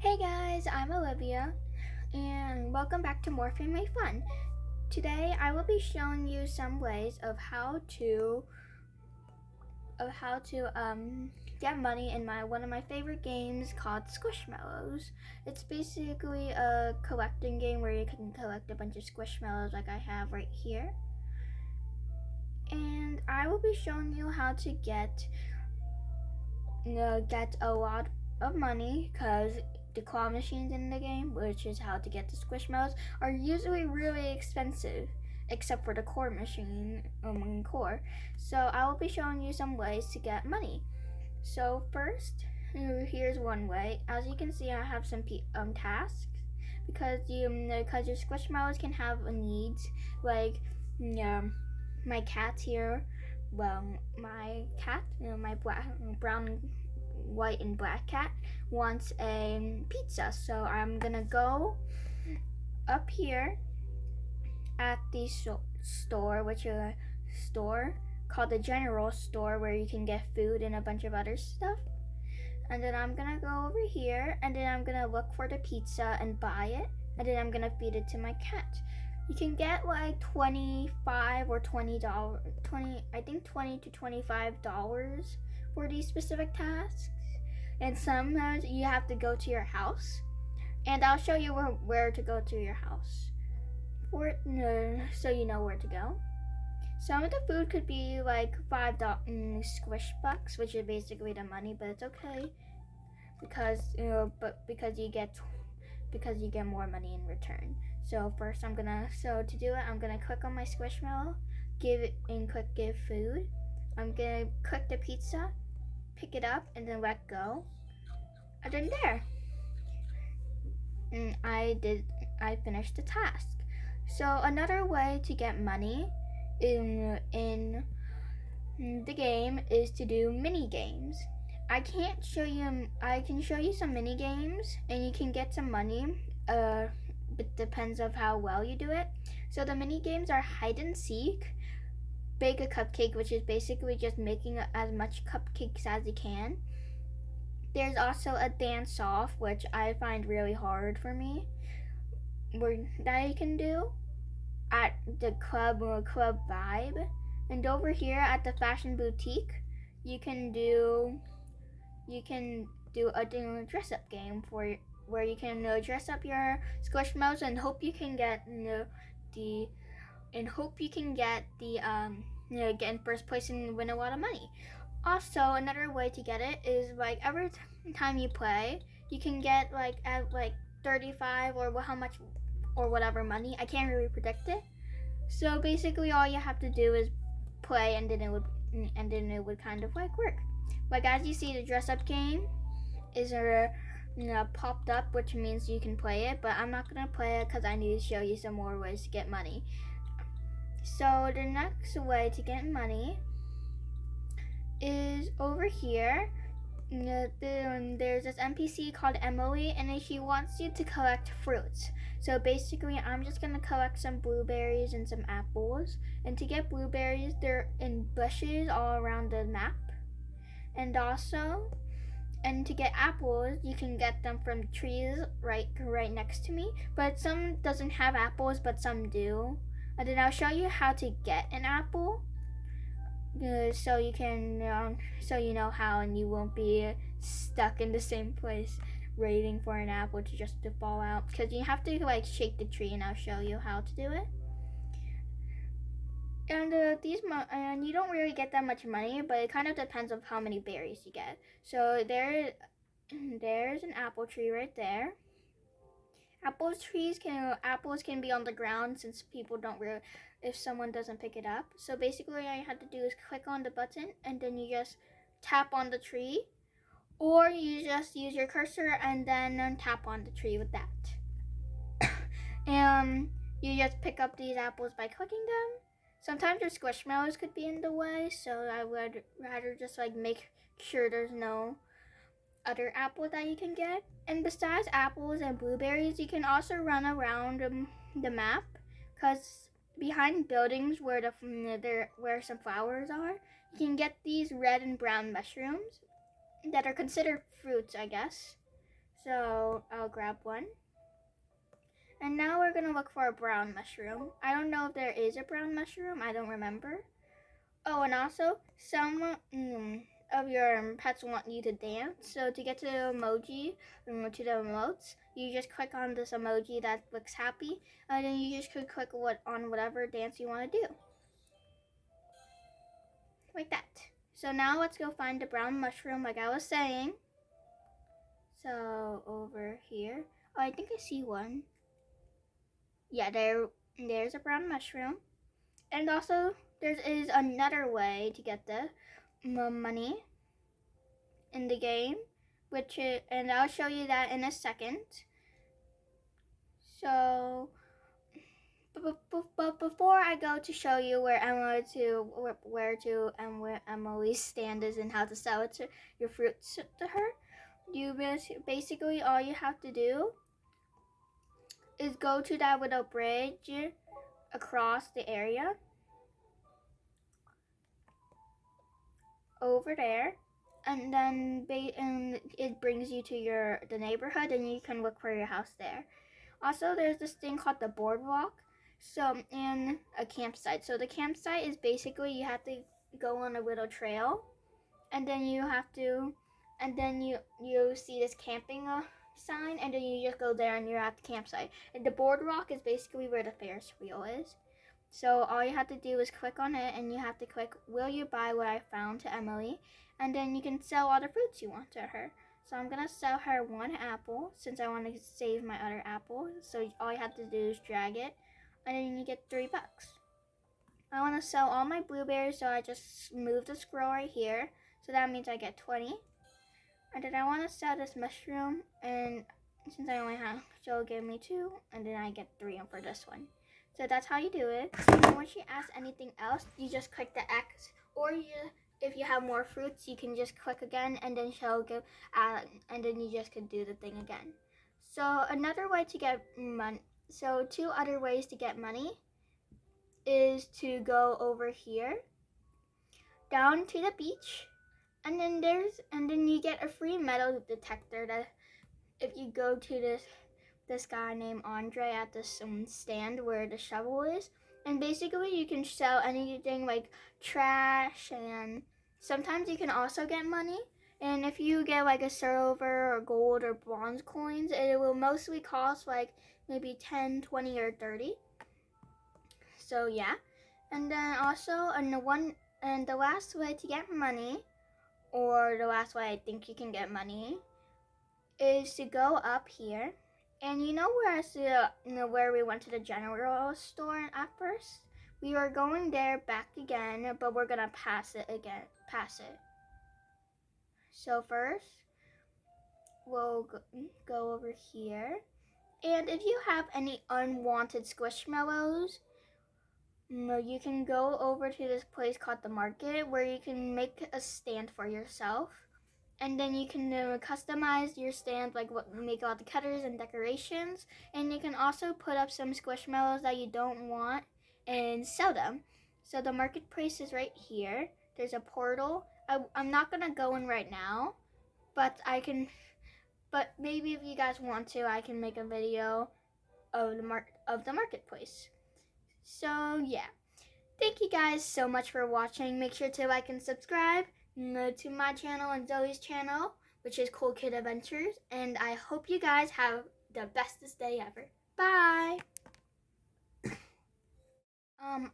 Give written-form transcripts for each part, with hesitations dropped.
Hey guys, I'm Olivia, and welcome back to More Family Fun. Today I will be showing you some ways of how to get money in one of my favorite games called Squishmallows. It's basically a collecting game where you can collect a bunch of Squishmallows like I have right here. And I will be showing you how to get a lot of money because the claw machines in the game, which is how to get the Squishmallows, are usually really expensive, except for the core machine, core. So I will be showing you some ways to get money. So first, here's one way. As you can see, I have some tasks because your Squishmallows can have needs like my cat here. Well, my cat, my brown, white, and black cat wants a pizza. So I'm gonna go up here at the store, which is a store called the general store where you can get food and a bunch of other stuff. And then I'm gonna go over here and then I'm gonna look for the pizza and buy it. And then I'm gonna feed it to my cat. You can get like $25 or $20, I think $20 to $25 for these specific tasks. And sometimes you have to go to your house. And I'll show you where to go to your house so you know where to go. Some of the food could be like $5 squish bucks, which is basically the money, but it's okay because because you get more money in return. So first to do it, I'm gonna click on my Squishmallow, click give food. I'm gonna click the pizza, pick it up, and then let go. And then there, and I finished the task. So another way to get money in the game is to do mini games. I can show you some mini games and you can get some money. It depends of how well you do it. So the mini games are hide and seek, bake a cupcake, which is basically just making as much cupcakes as you can. There's also a dance off, which I find really hard for me, that you can do at the club vibe. And over here at the fashion boutique, you can do a dress up game where you can dress up your Squishmallows and hope you can get get in first place and win a lot of money. Also, another way to get it is like every time you play, you can get at 35 or how much or whatever money. I can't really predict it. So basically, all you have to do is play, and then it would kind of work. Like as you see, the dress up game is popped up, which means you can play it. But I'm not gonna play it because I need to show you some more ways to get money. So the next way to get money is over here. There's this NPC called Emily, and she wants you to collect fruits. So basically, I'm just gonna collect some blueberries and some apples. And to get blueberries, they're in bushes all around the map. And to get apples, you can get them from trees right next to me. But some doesn't have apples, but some do. And then I'll show you how to get an apple. So you can so you know how, and you won't be stuck in the same place waiting for an apple to fall out, because you have to shake the tree, and I'll show you how to do it. And and you don't really get that much money, but it kind of depends on how many berries you get. So there's an apple tree right there. Apples can be on the ground since people don't really, if someone doesn't pick it up. So basically all you have to do is click on the button and then you just tap on the tree, or you just use your cursor and then tap on the tree with that. And you just pick up these apples by clicking them. Sometimes your Squishmallows could be in the way, so I would rather just make sure there's no other apple that you can get. And besides apples and blueberries, you can also run around the map, because behind buildings where where some flowers are, you can get these red and brown mushrooms that are considered fruits, I guess. So I'll grab one. And now we're gonna look for a brown mushroom. I don't know if there is a brown mushroom, I don't remember. Oh, and also some of your pets want you to dance. So to get to the emoji, to the emotes, you just click on this emoji that looks happy, and then you just could click on whatever dance you want to do. Like that. So now let's go find the brown mushroom like I was saying. So over here. Oh, I think I see one. Yeah, there's a brown mushroom. And also there is another way to get the money in the game, and I'll show you that in a second. So but before I go to show you where Emily's stand is and how to sell it to your fruits to her, you basically all you have to do is go to that little bridge across the area over there, and then it brings you to the neighborhood, and you can look for your house there. Also, there's this thing called the boardwalk, so in a campsite. So the campsite is basically you have to go on a little trail, and then you see this camping sign, and then you just go there and you're at the campsite. And the boardwalk is basically where the Ferris wheel is. So all you have to do is click on it, and you have to click will you buy what I found to Emily, and then you can sell all the fruits you want to her. So I'm gonna sell her one apple since I want to save my other apple. So all you have to do is drag it, and then you get $3. I want to sell all my blueberries, so I just move the scroll right here. So that means I get 20. And then I want to sell this mushroom, and since I only have, she'll give me 2, and then I get 3 for this one. So that's how you do it. And when she asks anything else, you just click the X, or if you have more fruits, you can just click again, and then she'll give, and then you just can do the thing again. So another way to get money. So 2 other ways to get money is to go over here, down to the beach, and then you get a free metal detector that if you go to this guy named Andre at this stand where the shovel is, and basically you can sell anything like trash, and sometimes you can also get money. And if you get like a silver or gold or bronze coins, it will mostly cost like maybe 10, 20, or 30. So yeah. And then also the last way to get money, or the last way I think you can get money, is to go up here. And you know where we went to the general store at first? We are going there back again, but we're gonna pass it. So first, we'll go over here. And if you have any unwanted squishmallows, you can go over to this place called the market, where you can make a stand for yourself. And then you can customize your stand, like make all the cutters and decorations. And you can also put up some squishmallows that you don't want and sell them. So the marketplace is right here. There's a portal. I'm not gonna go in right now, but I can. But maybe if you guys want to, I can make a video of the marketplace. So yeah. Thank you guys so much for watching. Make sure to like and subscribe to my channel and Zoe's channel, which is Cool Kid Adventures. And I hope you guys have the bestest day ever. Bye!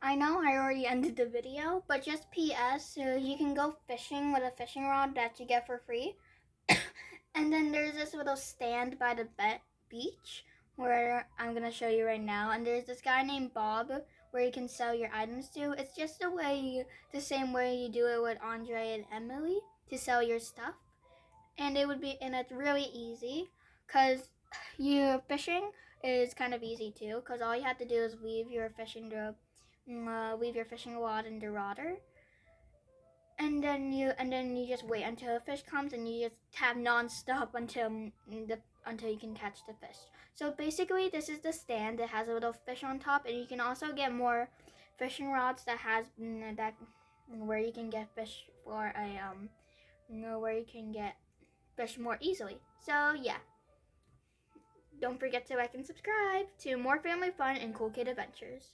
I know I already ended the video, but just PS, so you can go fishing with a fishing rod that you get for free. And then there's this little stand by the beach where I'm gonna show you right now. And there's this guy named Bob where you can sell your items to. It's just the same way you do it with Andre and Emily to sell your stuff. And it's really easy, because fishing is kind of easy too, because all you have to do is leave your fishing rod in the water, and then you just wait until a fish comes, and you just tap non-stop until you can catch the fish. So basically, this is the stand that has a little fish on top, and you can also get more fishing rods that has that where you can get fish for where you can get fish more easily. So yeah. Don't forget to like and subscribe to more family fun and cool kid adventures.